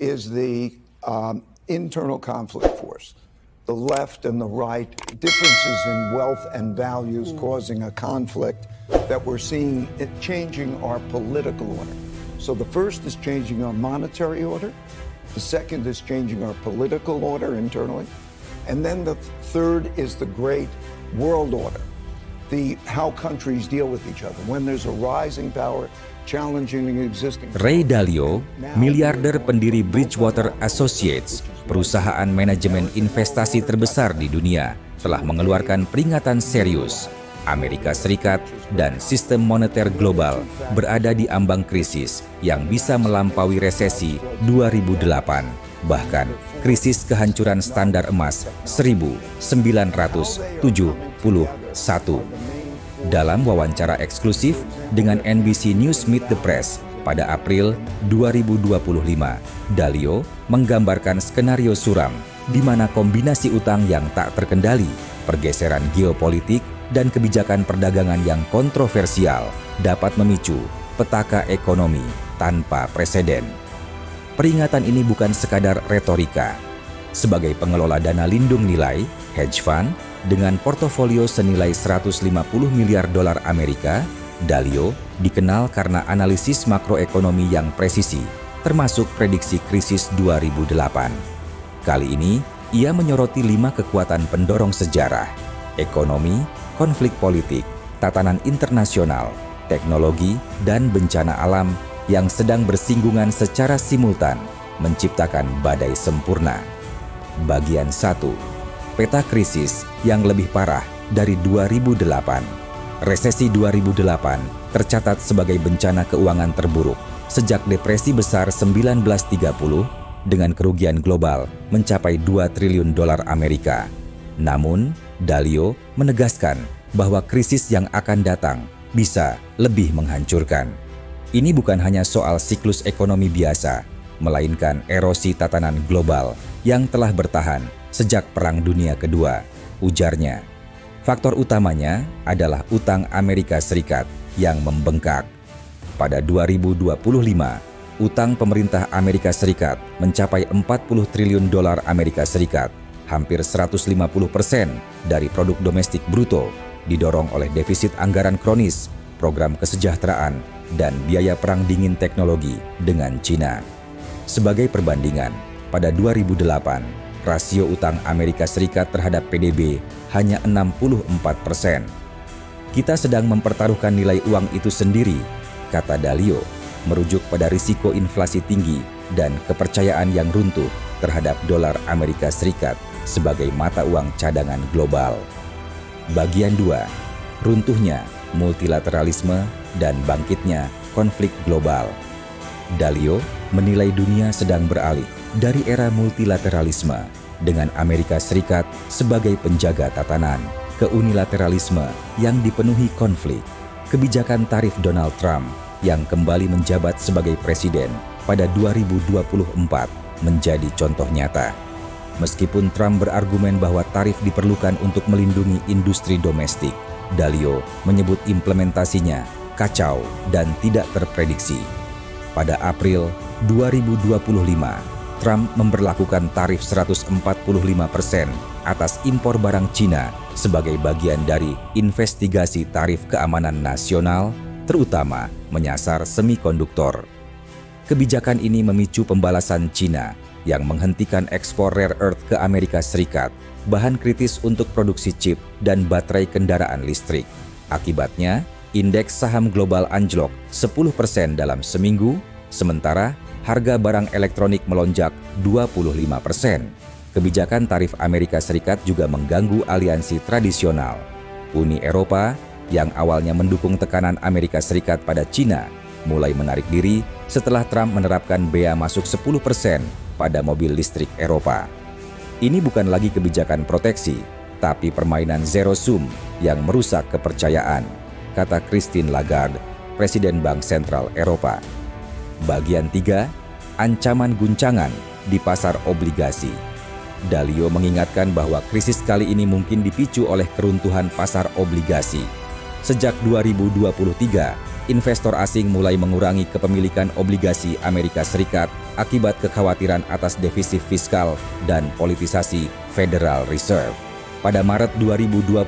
is the internal conflict force. The left and the right, differences in wealth and values causing a conflict that we're seeing it changing our political order. So the first is changing our monetary order. The second is changing our political order internally. And then the third is the great world order. How countries deal with each other. When there's a rising power challenging the existing. Ray Dalio, miliarder pendiri Bridgewater Associates, perusahaan manajemen investasi terbesar di dunia, telah mengeluarkan peringatan serius. Amerika Serikat dan sistem moneter global berada di ambang krisis yang bisa melampaui resesi 2008, bahkan krisis kehancuran standar emas 1971. Dalam wawancara eksklusif dengan NBC News Meet the Press pada April 2025, Dalio menggambarkan skenario suram di mana kombinasi utang yang tak terkendali, pergeseran geopolitik, dan kebijakan perdagangan yang kontroversial dapat memicu petaka ekonomi tanpa preseden. Peringatan ini bukan sekadar retorika. Sebagai pengelola dana lindung nilai, hedge fund, dengan portofolio senilai 150 miliar dolar Amerika, Dalio dikenal karena analisis makroekonomi yang presisi, termasuk prediksi krisis 2008. Kali ini, ia menyoroti 5 kekuatan pendorong sejarah: ekonomi, konflik politik, tatanan internasional, teknologi, dan bencana alam yang sedang bersinggungan secara simultan, menciptakan badai sempurna. Bagian 1. Peta krisis yang lebih parah dari 2008. Resesi 2008 tercatat sebagai bencana keuangan terburuk sejak Depresi Besar 1930 dengan kerugian global mencapai 2 triliun dolar Amerika. Namun, Dalio menegaskan bahwa krisis yang akan datang bisa lebih menghancurkan. Ini bukan hanya soal siklus ekonomi biasa, melainkan erosi tatanan global yang telah bertahan sejak Perang Dunia Kedua, ujarnya. Faktor utamanya adalah utang Amerika Serikat yang membengkak. Pada 2025, utang pemerintah Amerika Serikat mencapai 40 triliun dolar Amerika Serikat, hampir 150% dari produk domestik bruto, didorong oleh defisit anggaran kronis, program kesejahteraan, dan biaya perang dingin teknologi dengan China. Sebagai perbandingan, pada 2008, rasio utang Amerika Serikat terhadap PDB hanya 64%. Kita sedang mempertaruhkan nilai uang itu sendiri, kata Dalio, merujuk pada risiko inflasi tinggi dan kepercayaan yang runtuh terhadap dolar Amerika Serikat sebagai mata uang cadangan global. Bagian 2. Runtuhnya multilateralisme dan bangkitnya konflik global. Dalio menilai dunia sedang beralih dari era multilateralisme dengan Amerika Serikat sebagai penjaga tatanan ke unilateralisme yang dipenuhi konflik. Kebijakan tarif Donald Trump yang kembali menjabat sebagai presiden pada 2024 menjadi contoh nyata. Meskipun Trump berargumen bahwa tarif diperlukan untuk melindungi industri domestik, Dalio menyebut implementasinya kacau dan tidak terprediksi. Pada April 2025, Trump memberlakukan tarif 145% atas impor barang Cina sebagai bagian dari investigasi tarif keamanan nasional, terutama menyasar semikonduktor. Kebijakan ini memicu pembalasan Cina yang menghentikan ekspor rare earth ke Amerika Serikat, bahan kritis untuk produksi chip dan baterai kendaraan listrik. Akibatnya, indeks saham global anjlok 10% dalam seminggu, sementara harga barang elektronik melonjak 25%. Kebijakan tarif Amerika Serikat juga mengganggu aliansi tradisional. Uni Eropa, yang awalnya mendukung tekanan Amerika Serikat pada Cina, mulai menarik diri setelah Trump menerapkan bea masuk 10% pada mobil listrik Eropa. Ini bukan lagi kebijakan proteksi, tapi permainan zero sum yang merusak kepercayaan, kata Christine Lagarde, Presiden Bank Sentral Eropa. Bagian 3, ancaman guncangan di pasar obligasi. Dalio mengingatkan bahwa krisis kali ini mungkin dipicu oleh keruntuhan pasar obligasi. Sejak 2023, investor asing mulai mengurangi kepemilikan obligasi Amerika Serikat akibat kekhawatiran atas defisit fiskal dan politisasi Federal Reserve. Pada Maret 2025,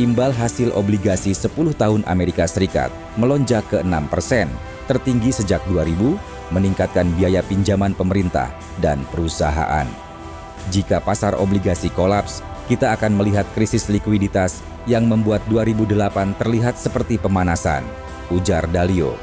imbal hasil obligasi 10 tahun Amerika Serikat melonjak ke 6%, tertinggi sejak 2000, meningkatkan biaya pinjaman pemerintah dan perusahaan. Jika pasar obligasi kolaps, kita akan melihat krisis likuiditas yang membuat 2008 terlihat seperti pemanasan, ujar Dalio.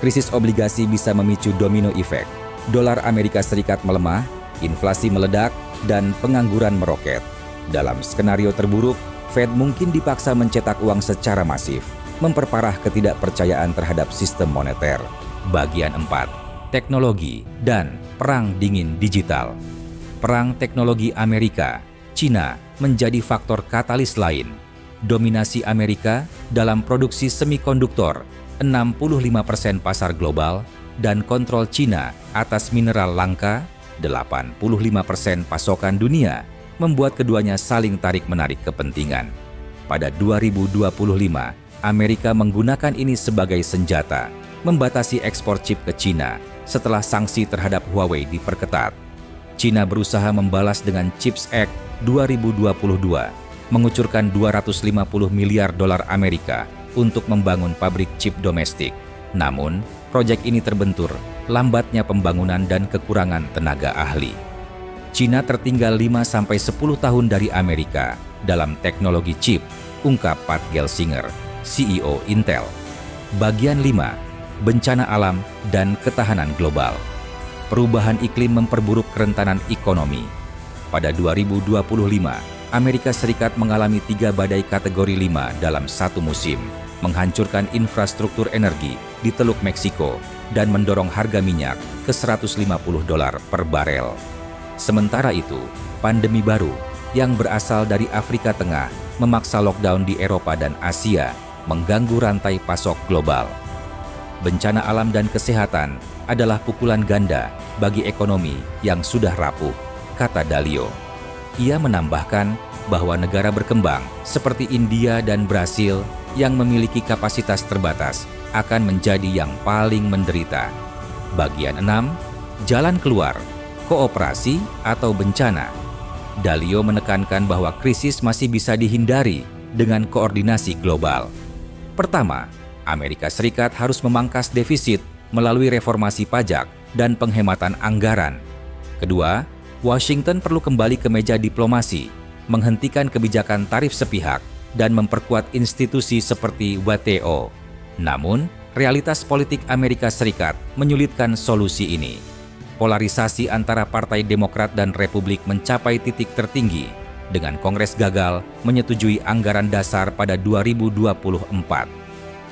Krisis obligasi bisa memicu domino effect. Dolar Amerika Serikat melemah, inflasi meledak, dan pengangguran meroket. Dalam skenario terburuk, Fed mungkin dipaksa mencetak uang secara masif, memperparah ketidakpercayaan terhadap sistem moneter. Bagian 4. Teknologi dan Perang Dingin Digital. Perang teknologi Amerika, China menjadi faktor katalis lain. Dominasi Amerika dalam produksi semikonduktor, 65% pasar global, dan kontrol China atas mineral langka, 85% pasokan dunia, membuat keduanya saling tarik-menarik kepentingan. Pada 2025, Amerika menggunakan ini sebagai senjata, membatasi ekspor chip ke China setelah sanksi terhadap Huawei diperketat. China berusaha membalas dengan CHIPS Act 2022, mengucurkan 250 miliar dolar Amerika untuk membangun pabrik chip domestik. Namun, proyek ini terbentur lambatnya pembangunan dan kekurangan tenaga ahli. China tertinggal 5-10 tahun dari Amerika dalam teknologi chip, ungkap Pat Gelsinger, CEO Intel. Bagian 5. Bencana alam dan ketahanan global. Perubahan iklim memperburuk kerentanan ekonomi. Pada 2025, Amerika Serikat mengalami 3 badai kategori 5 dalam satu musim, menghancurkan infrastruktur energi di Teluk Meksiko dan mendorong harga minyak ke $150 per barel. Sementara itu, pandemi baru yang berasal dari Afrika Tengah memaksa lockdown di Eropa dan Asia, mengganggu rantai pasok global. Bencana alam dan kesehatan adalah pukulan ganda bagi ekonomi yang sudah rapuh, kata Dalio. Ia menambahkan bahwa negara berkembang seperti India dan Brasil yang memiliki kapasitas terbatas akan menjadi yang paling menderita. Bagian 6. Jalan keluar, kooperasi atau bencana. Dalio menekankan bahwa krisis masih bisa dihindari dengan koordinasi global. Pertama, Amerika Serikat harus memangkas defisit melalui reformasi pajak dan penghematan anggaran. Kedua, Washington perlu kembali ke meja diplomasi, menghentikan kebijakan tarif sepihak, dan memperkuat institusi seperti WTO. Namun, realitas politik Amerika Serikat menyulitkan solusi ini. Polarisasi antara Partai Demokrat dan Republik mencapai titik tertinggi dengan Kongres gagal menyetujui anggaran dasar pada 2024.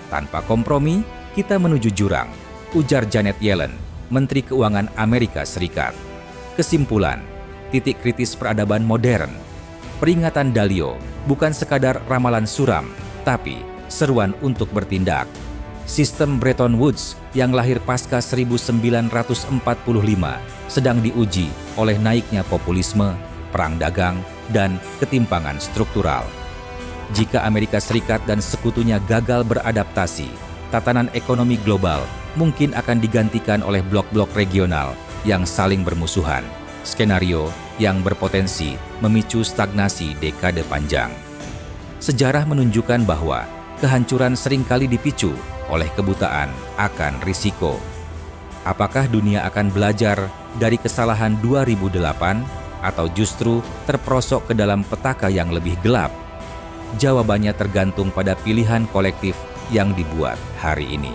Tanpa kompromi, kita menuju jurang, ujar Janet Yellen, Menteri Keuangan Amerika Serikat. Kesimpulan, titik kritis peradaban modern. Peringatan Dalio bukan sekadar ramalan suram, tapi seruan untuk bertindak. Sistem Bretton Woods yang lahir pasca 1945 sedang diuji oleh naiknya populisme, perang dagang, dan ketimpangan struktural. Jika Amerika Serikat dan sekutunya gagal beradaptasi, tatanan ekonomi global mungkin akan digantikan oleh blok-blok regional yang saling bermusuhan, skenario yang berpotensi memicu stagnasi dekade panjang. Sejarah menunjukkan bahwa kehancuran seringkali dipicu oleh kebutaan akan risiko. Apakah dunia akan belajar dari kesalahan 2008 atau justru terperosok ke dalam petaka yang lebih gelap? Jawabannya tergantung pada pilihan kolektif yang dibuat hari ini.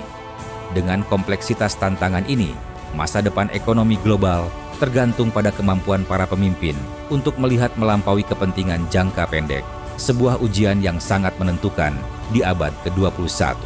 Dengan kompleksitas tantangan ini, masa depan ekonomi global tergantung pada kemampuan para pemimpin untuk melihat melampaui kepentingan jangka pendek, sebuah ujian yang sangat menentukan di abad ke-21.